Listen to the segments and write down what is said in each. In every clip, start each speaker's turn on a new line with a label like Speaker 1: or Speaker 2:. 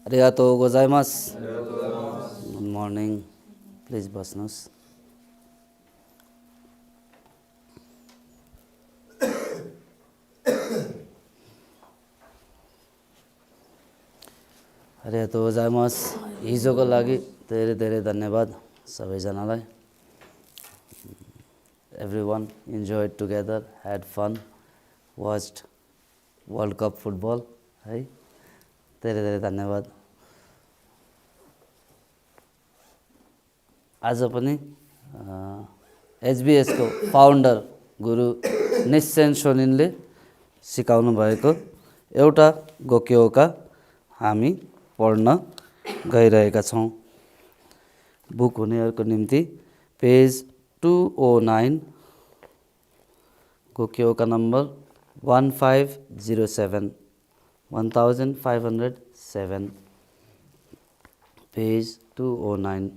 Speaker 1: Arigatou gozaimasu. Good morning. Please बस्नुस्. Arigatou gozaimasu. हिजोको लागि धेरै धेरै धन्यवाद सबैजनालाई. Everyone enjoyed together, had fun, watched World Cup football. है धेरै धेरै धन्यवाद. आज पनि एचबीएस को फाउन्डर गुरु निस्सेन शोनिनले सिकाउनु भएको एउटा गोक्योका हामी पढ्न गइरहेका छौं. बुक हुनेहरुको निम्ति पेज 209 गोक्योका नम्बर 1507 पेज 209.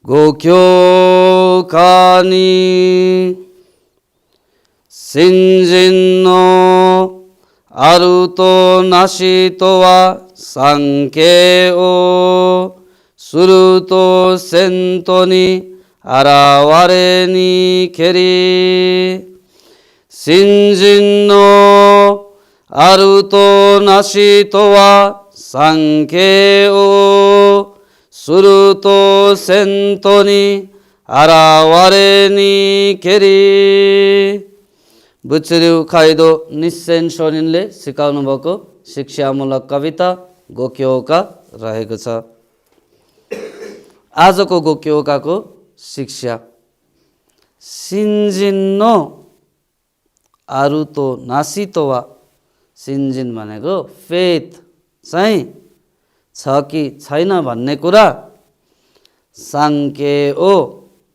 Speaker 1: गोक्यो कानि शिंजिन नो आरुतो नाशितो वा सांके ओ सुरुतो सेंतो नि आरावारे नि केरी. शिंजिन नो आरुतो नाशितो वा सांके ओ सुरुतो सेंतो नि आरावारे नि केरी. बुच्चिरु खाइदो निस्सेन शोनिनले सिकाउनु भएको शिक्षामूलक कविता गोक्योका रहेको छ. आजको गोक्योकाको शिक्षा शिंजिन नो आरुतो नासितो वा. शिंजिन भनेको फेथ चाहिँ छ कि छैन भन्ने कुरा. सांके ओ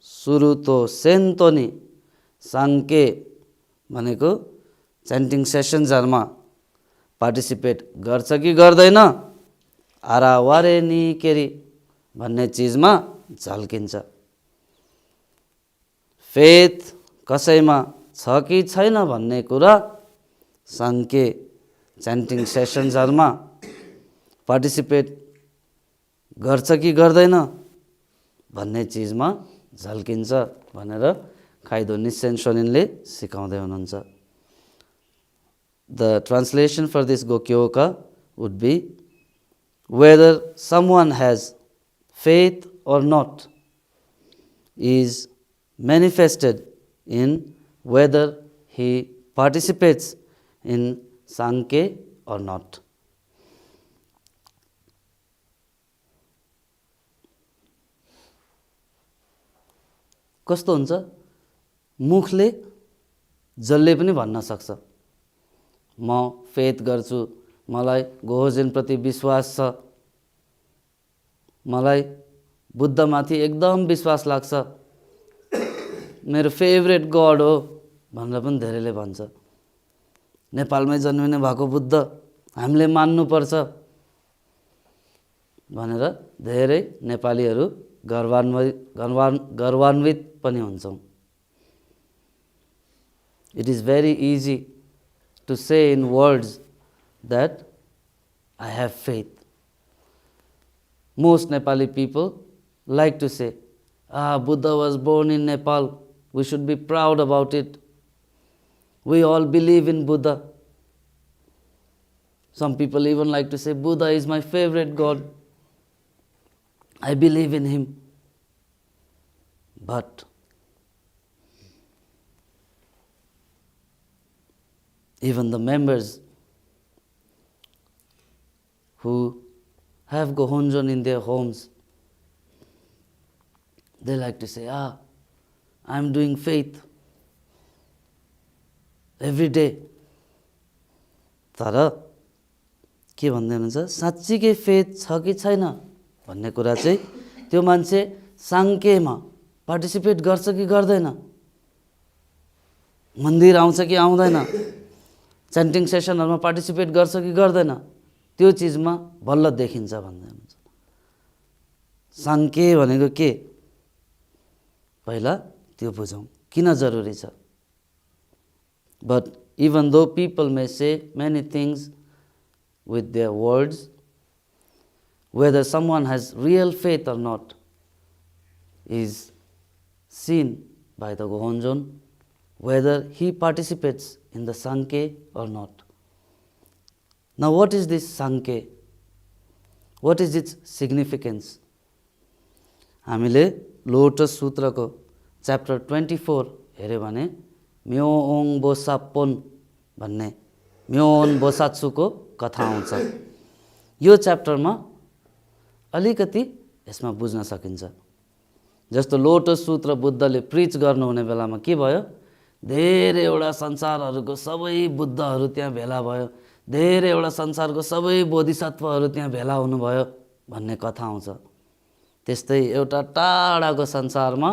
Speaker 1: सुरुतो सेन्तो नि. सांके भनेको च्यान्टिङ सेसन्सहरुमा पार्टिसिपेट गर्छ कि गर्दैन. आरावारे नि केरी भन्ने चीजमा झल्किन्छ. फेथ कसैमा छ कि छैन भन्ने कुरा सांके च्यान्टिङ सेसन्सहरुमा पार्टिसिपेट गर्छ कि गर्दैन भन्ने चीजमा झल्किन्छ भनेर खाइदो निस्सेन शोनिनले सिकाउँदै हुनुहुन्छ. The translation for this Gokyoka would be, whether someone has faith or not is manifested in whether he participates in Sanke or not. कस्तो हुन्छ मुखले जसले पनि भन्न सक्छ म फेथ गर्छु, मलाई गोहोजिन प्रति विश्वास छ, मलाई बुद्धमाथि एकदम विश्वास लाग्छ, मेरो फेभरेट गॉड हो भनेर पनि धेरैले भन्छ. नेपालमै जन्मिने भएको बुद्ध हामीले मान्नु पर्छ भनेर धेरै नेपालीहरू गर्वान्वित पनि हुन्छौं. It is very easy to say in words that I have faith. Most Nepali people like to say, Buddha was born in Nepal, we should be proud about it. We all believe in Buddha. Some people even like to say, Buddha is my favorite God. I believe in him. But even the members who have Gohoumon in their homes, they like to say, I am doing faith every day. तर के भन्दै हुनुहुन्छ, साच्चीकै faith छ कि छैन भन्ने कुरा चाहिँ त्यो मान्छे सांकेमा पार्टिसिपेट गर्छ कि गर्दैन, मन्दिर आउँछ कि आउँदैन, च्यान्टिङ सेसनहरुमा पार्टिसिपेट गर्छ कि गर्दैन, त्यो चीजमा बल्ल देखिन्छ भन्दै हुनुहुन्छ. सांके भनेको के पहिला त्यो बुझौं किन जरुरी छ. But even though people may say many things with their words. Whether someone has real faith or not is seen by the Gohoumon, whether he participates in the Sankhe or not. Now what is this Sankhe? What is its significance? हामीले lotus सूत्रको chapter 24 हेर्यो भने म्योओङ बोसापोन भन्ने म्योन बोसात्सुको कथा आउँछ। यो च्याप्टरमा अलिकति यसमा बुझ्न सकिन्छ। जस्तो लोटस सूत्र बुद्धले प्रिच गर्नुहुने बेलामा के भयो, धेरैवटा संसारहरूको सबै बुद्धहरू त्यहाँ भेला भयो, धेरैवटा संसारको सबै बोधिसत्वहरू त्यहाँ भेला हुनुभयो भन्ने कथा आउँछ। त्यस्तै एउटा टाढाको संसारमा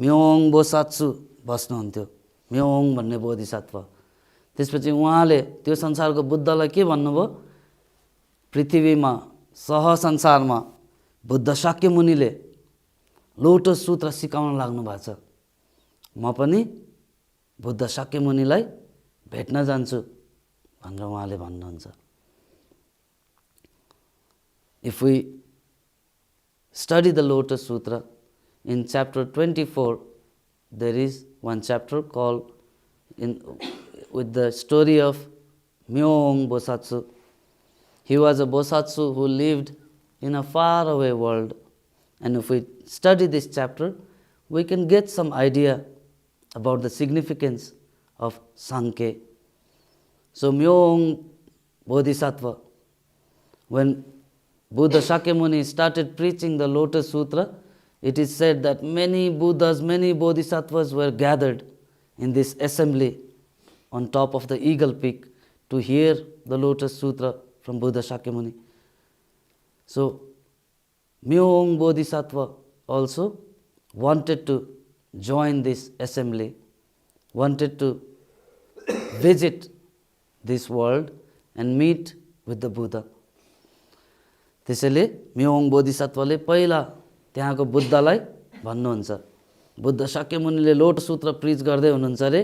Speaker 1: म्योङ बोसात्सु बस्नुहुन्थ्यो, म्योङ भन्ने बोधिसत्व। त्यसपछि उहाँले त्यो संसारको बुद्धलाई के भन्नुभयो, पृथ्वीमा सह संसारमा बुद्ध शाक्यमुनिले लोटस सूत्र सिकाउन लाग्नु भएको छ, म पनि बुद्ध शाक्यमुनिलाई भेट्न जान्छु भनेर उहाँले भन्नुहुन्छ। If we study the Lotus Sutra, in chapter 24, there is one chapter called with the story of Myoong Bosatsu. He was a Bosatsu who lived in a faraway world. And if we study this chapter, we can get some idea about the significance of Sankhe. So Myoong Bodhisattva, when Buddha Shakyamuni started preaching the Lotus Sutra, it is said that many Buddhas, many Bodhisattvas were gathered in this assembly on top of the Eagle Peak to hear the Lotus Sutra from Buddha Shakyamuni. So Myoong Bodhisattva also wanted to join this assembly, wanted to visit this world and meet with the Buddha. त्यसैले म्योङ बोधिसत्वले पहिला त्यहाँको बुद्धलाई भन्नुहुन्छ, बुद्ध शाक्यमुनिले लोट सूत्र preach गर्दै हुनुहुन्छ रे,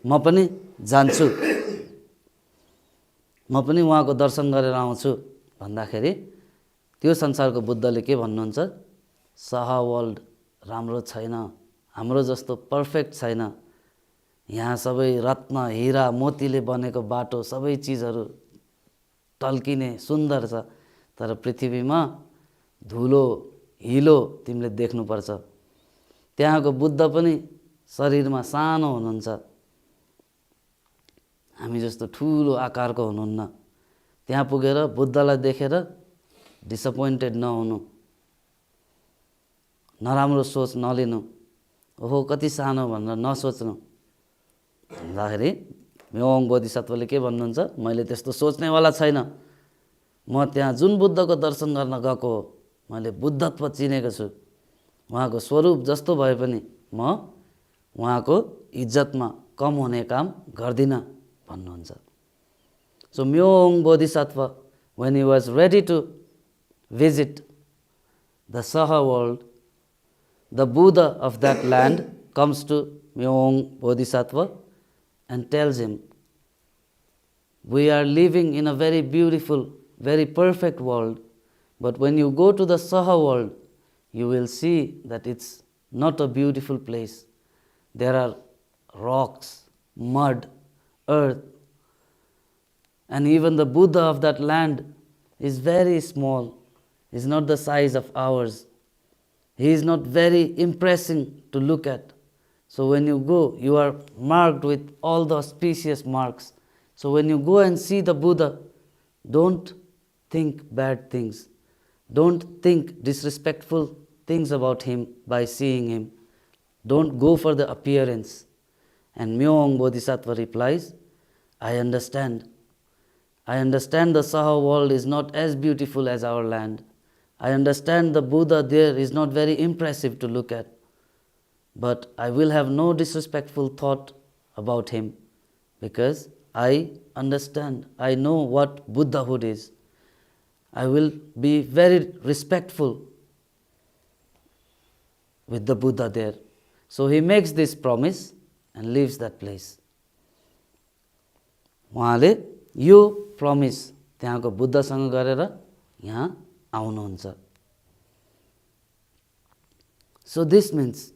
Speaker 1: म पनि जान्छु, म पनि उहाँको दर्शन गरेर आउँछु भन्दाखेरि त्यो संसारको बुद्धले के भन्नुहुन्छ, सहा वर्ल्ड राम्रो छैन, हाम्रो जस्तो पर्फेक्ट छैन, यहाँ सबै रत्न हीरा मोतीले बनेको बाटो सबै चीजहरू टल्किने सुन्दर छ, तर पृथ्वीमा धुलो हिलो तिमीले देख्नुपर्छ। त्यहाँको बुद्ध पनि शरीरमा सानो हुनुहुन्छ, हामी जस्तो ठुलो आकारको हुनुहुन्न। त्यहाँ पुगेर बुद्धलाई देखेर डिसअपोइन्टेड नहुनु, नराम्रो सोच नलिनु, ओहो कति सानो भनेर नसोच्नु भन्दाखेरि म्योङ बोधिसत्वले के भन्नुहुन्छ, मैले त्यस्तो सोच्नेवाला छैन, म त्यहाँ जुन बुद्धको दर्शन गर्न गएको हो, मैले बुद्धत्व चिनेको छु, उहाँको स्वरूप जस्तो भए पनि म उहाँको इज्जतमा कम हुने काम गर्दिन भन्नुहुन्छ। So Myoङ Bodhisattva, when he was ready to visit the Saha world, the Buddha of that land comes to Myoङ Bodhisattva and tells him, we are living in a very beautiful, very perfect world, but when you go to the Saha world, you will see that it's not a beautiful place. There are rocks, mud, earth, and even the Buddha of that land is very small, is not the size of ours. He is not very impressive to look at. So when you go, you are marked with all the auspicious marks. So when you go and see the Buddha, don't think bad things. Don't think disrespectful things about him by seeing him. Don't go for the appearance. And Myoङ Bodhisattva replies, I understand. I understand the Saha world is not as beautiful as our land. I understand the Buddha there is not very impressive to look at. But I will have no disrespectful thought about him because I understand, I know what Buddhahood is. I will be very respectful with the Buddha there. So he makes this promise and leaves that place. उहाँले यो promise त्यहाँको बुद्धसँग गरेर यहाँ आउनुहुन्छ। So this means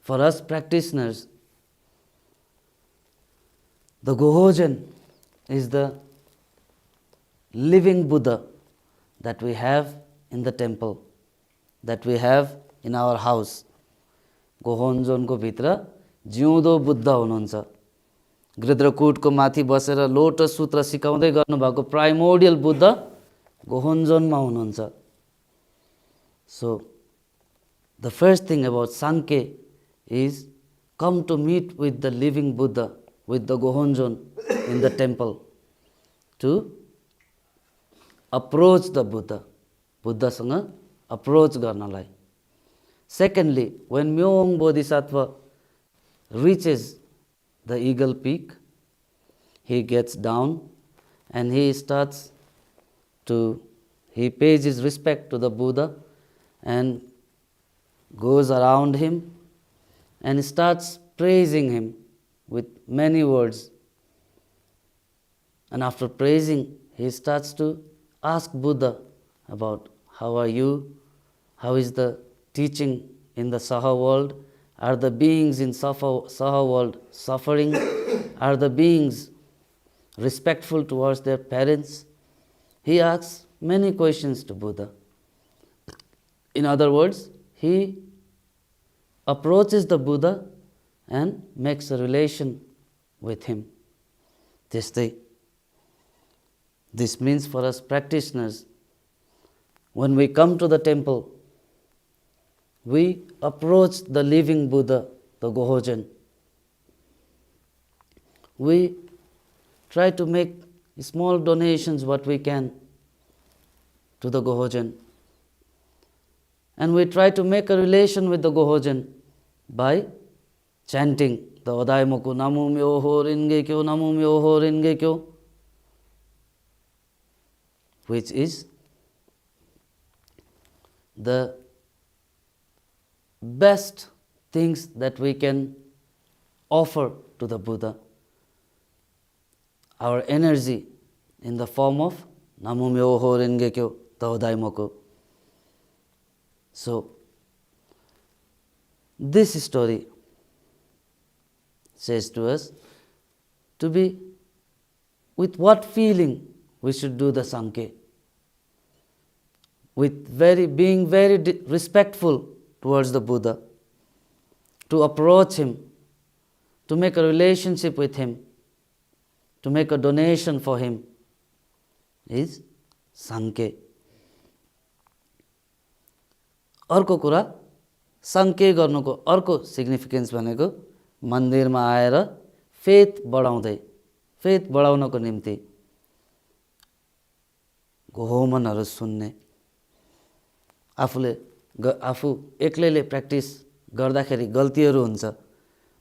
Speaker 1: for us practitioners, the Gohoumon is the living Buddha that we have in the temple, that we have in our house. Gohoumon को भित्र जिउँदो बुद्ध हुनुहुन्छ। गृध्रकूटको माथि बसेर लोटस सूत्र सिकाउँदै गर्नुभएको प्राइमोर्डियल बुद्ध गोहोन्जोनमा हुनुहुन्छ। So the first thing about Sanke is come to meet with the living Buddha, with the Gohoumon in the temple, to approach the Buddha, बुद्धसँग approach गर्नलाई। Secondly, when Myong Bodhisattva reaches the eagle peak, he gets down and he pays his respect to the Buddha and goes around him and starts praising him with many words. And after praising, he starts to ask Buddha about how are you, how is the teaching in the Saha world, are the beings in Saha world suffering, are the beings respectful towards their parents. He asks many questions to Buddha. In other words, he approaches the Buddha and makes a relation with him. This means for us practitioners, when we come to the temple, we approach the living Buddha, the Gohoumon. We try to make small donations what we can to the Gohoumon. And we try to make a relation with the Gohoumon by chanting the Odaimoku Namu Myoho Ringe Kyo, Namu Myoho Ringe Kyo, which is the best things that we can offer to the Buddha. Our energy in the form of Namu Myoho Ringe Kyo, the Odaimoku. So, this story says to us to be with what feeling we should do the Sanke. With being very respectful towards the Buddha, to approach him, to make a relationship with him, to make a donation for him is Sanke. अर्को कुरा संके गर्नुको अर्को significance भनेको मन्दिरमा आएर faith बढाउनको निम्ति गोहोमनहरु सुन्ने, आफू एक्लैले प्र्याक्टिस गर्दाखेरि गल्तीहरू हुन्छ,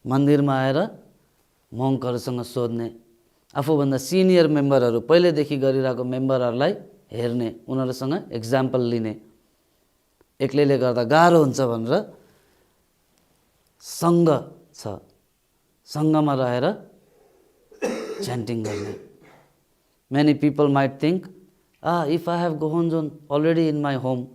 Speaker 1: मन्दिरमा आएर मङ्कहरुसँग सोध्ने, आफूभन्दा सिनियर मेम्बरहरू पहिलेदेखि गरिरहेको मेम्बरहरूलाई हेर्ने, उनीहरुसँग एक्जाम्पल लिने, एक्लैले गर्दा गाह्रो हुन्छ भनेर संग छ, संगमा रहेर chanting गर्ने. Many people might think, if I have Gohoumon already in my home,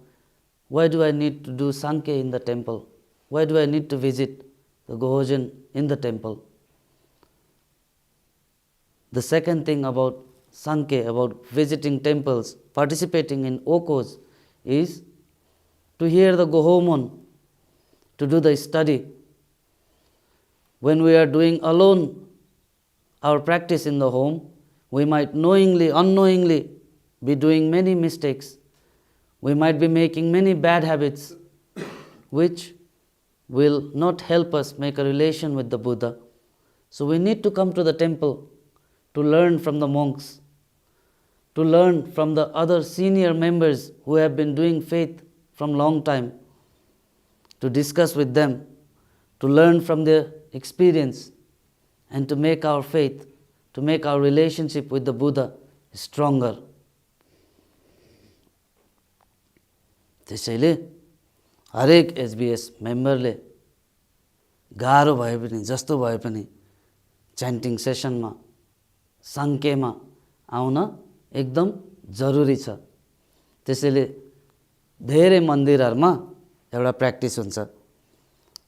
Speaker 1: why do I need to do Sanke in the temple? Why do I need to visit the Gohoumon in the temple? The second thing about Sanke, about visiting temples, participating in okos, is to hear the Gohoumon, to do the study. When we are doing alone our practice in the home, we might knowingly, unknowingly be doing many mistakes. We might be making many bad habits which will not help us make a relation with the Buddha. So we need to come to the temple to learn from the monks, to learn from the other senior members who have been doing faith from long time, to discuss with them, to learn from their experience, and to make our faith, to make our relationship with the Buddha stronger. त्यसैले हरेक SBS मेम्बरले गाह्रो भए पनि, जस्तो भए पनि chanting सेसनमा, संकेमा आउन एकदम जरुरी छ। त्यसैले धेरै मन्दिरहरुमा एउटा प्र्याक्टिस हुन्छ,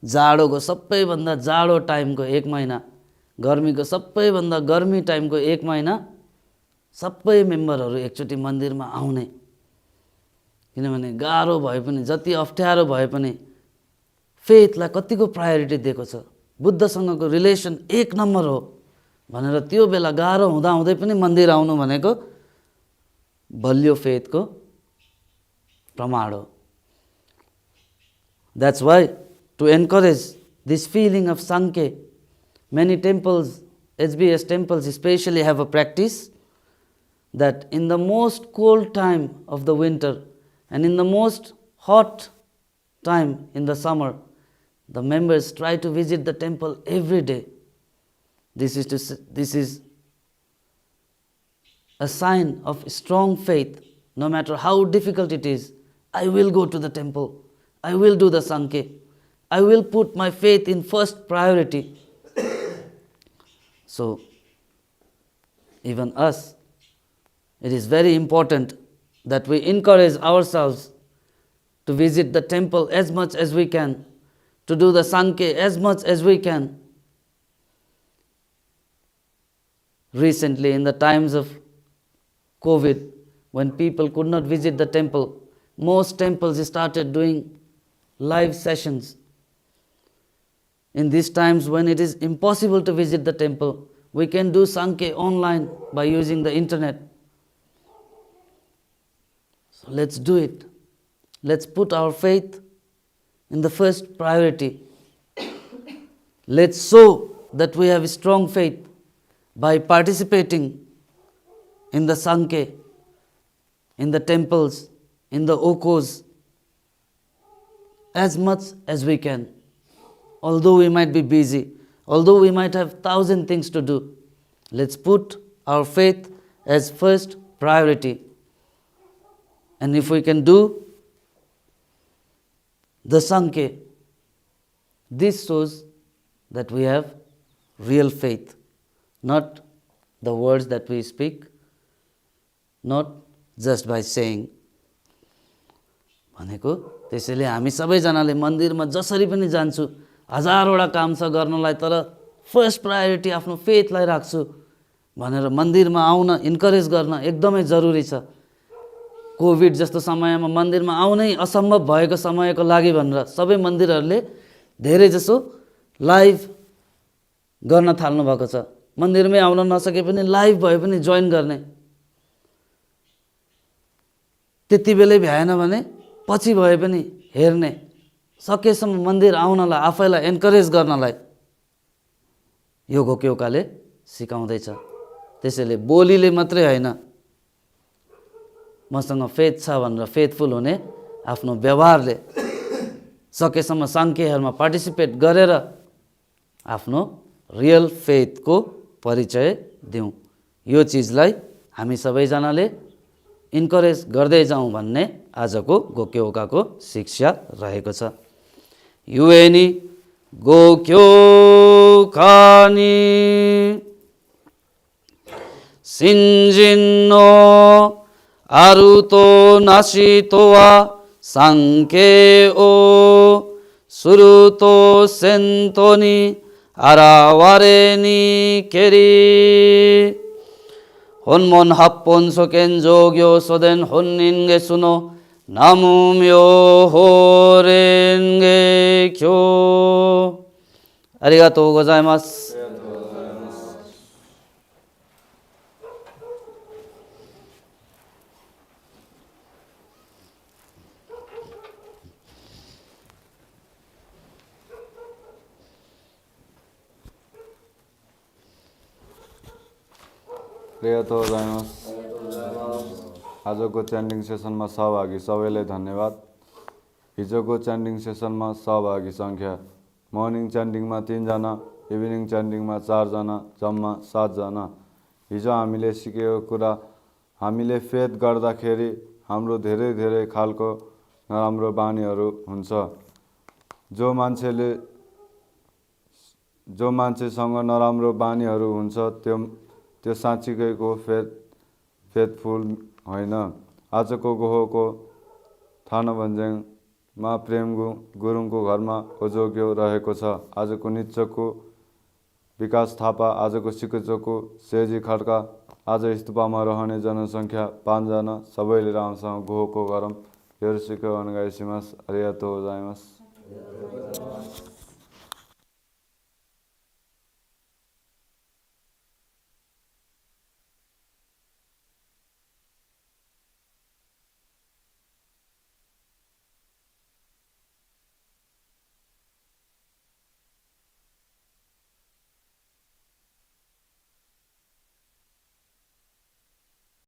Speaker 1: जाडोको सबैभन्दा जाडो टाइमको 1 महिना, गर्मीको सबैभन्दा गर्मी टाइमको 1 महिना सबै मेम्बरहरू एकचोटि मन्दिरमा आउने। किनभने गाह्रो भए पनि, जति अप्ठ्यारो भए पनि फेथलाई कतिको प्रायोरिटी दिएको छ, बुद्धसँगको रिलेसन 1 नम्बर हो भनेर त्यो बेला गाह्रो हुँदा हुँदै पनि मन्दिर आउनु भनेको बलियो फेथको प्रमाण हो। That's why to encourage this feeling of Sankhe, many temples, HBS temples especially, have a practice that in the most cold time of the winter and in the most hot time in the summer, the members try to visit the temple every day. This is a sign of strong faith. No matter how difficult it is, I will go to the temple. I will do the Sankhe. I will put my faith in first priority. So, even us, it is very important that we encourage ourselves to visit the temple as much as we can, to do the Sankhe as much as we can. Recently, in the times of COVID, when people could not visit the temple, most temples started doing live sessions. In these times when it is impossible to visit the temple, we can do Sankhe online by using the internet. So let's do it. Let's put our faith in the first priority. Let's show that we have strong faith by participating in the Sankhe, in the temples, in the okos, as much as we can. Although we might be busy, although we might have 1,000 things to do, let's put our faith as first priority. And if we can do the Sankhe, this shows that we have real faith, not the words that we speak, not just by saying. भनेको त्यसैले हामी सबैजनाले मन्दिरमा जसरी पनि जान्छु, हजारवटा काम छ गर्नलाई, तर फर्स्ट प्रायोरिटी आफ्नो फेथलाई राख्छु भनेर मन्दिरमा आउन इन्करेज गर्न एकदमै जरुरी छ। कोभिड जस्तो समयमा मन्दिरमा आउनै असम्भव भएको समयको लागि भनेर सबै मन्दिरहरूले धेरै जसो लाइभ गर्न थाल्नु भएको छ। मन्दिरमै आउन नसके पनि लाइभ भए पनि जोइन गर्ने, त्यति बेलै भ्याएन भने पछि भए पनि हेर्ने, सकेसम्म मन्दिर आउनलाई, आफैलाई एन्करेज गर्नलाई यो घोक्योकाले सिकाउँदैछ। त्यसैले बोलीले मात्रै होइन, मसँग फेथ छ भनेर फेथफुल हुने, आफ्नो व्यवहारले सकेसम्म साङ्ख्यहरूमा पार्टिसिपेट गरेर आफ्नो रियल फेथको परिचय दिउँ। यो चिजलाई हामी सबैजनाले इन्करेज गर्दै जाउँ भन्ने आजको गोक्योकाको शिक्षा रहेको छ। युएनी गोक्योकानी सिन्जिन्नो आरुतो नाशितो वा साङ्के ओ सुरुतो सेन्तोनी आरावारेनी केरी 혼몬 합본 소켄 조교 소된 혼닌게 수노 나무묘 호렌게 교 아리가또 고자이마스.
Speaker 2: आजको च्यान्डिङ सेसनमा सहभागी सबैलाई धन्यवाद। हिजोको च्यान्डिङ सेसनमा सहभागी सङ्ख्या मर्निङ च्यान्डिङमा 3 जना, इभिनिङ च्यान्डिङमा 4 जना, जम्मा 7 जना। हिजो हामीले सिकेको कुरा, हामीले फेथ गर्दाखेरि हाम्रो धेरै खालको नराम्रो बानीहरू हुन्छ। जो मान्छेसँग नराम्रो बानीहरू हुन्छ त्यो साँच्चीकैको फेथ फेथफुल होइन। आजको गोहोको थानभन्ज्याङमा प्रेम गुरुङको घरमा ओजोग्यो रहेको छ। आजको निच्चको विकास थापा, आजको सिकुचोको सेजी खड्का, आज स्तुपामा रहने जनसङ्ख्या 5 जना। सबैले राम्रोसँग गोहोको गरौँ। योरुसिको अनगाइसिमास, अरियातो गोजाइमास।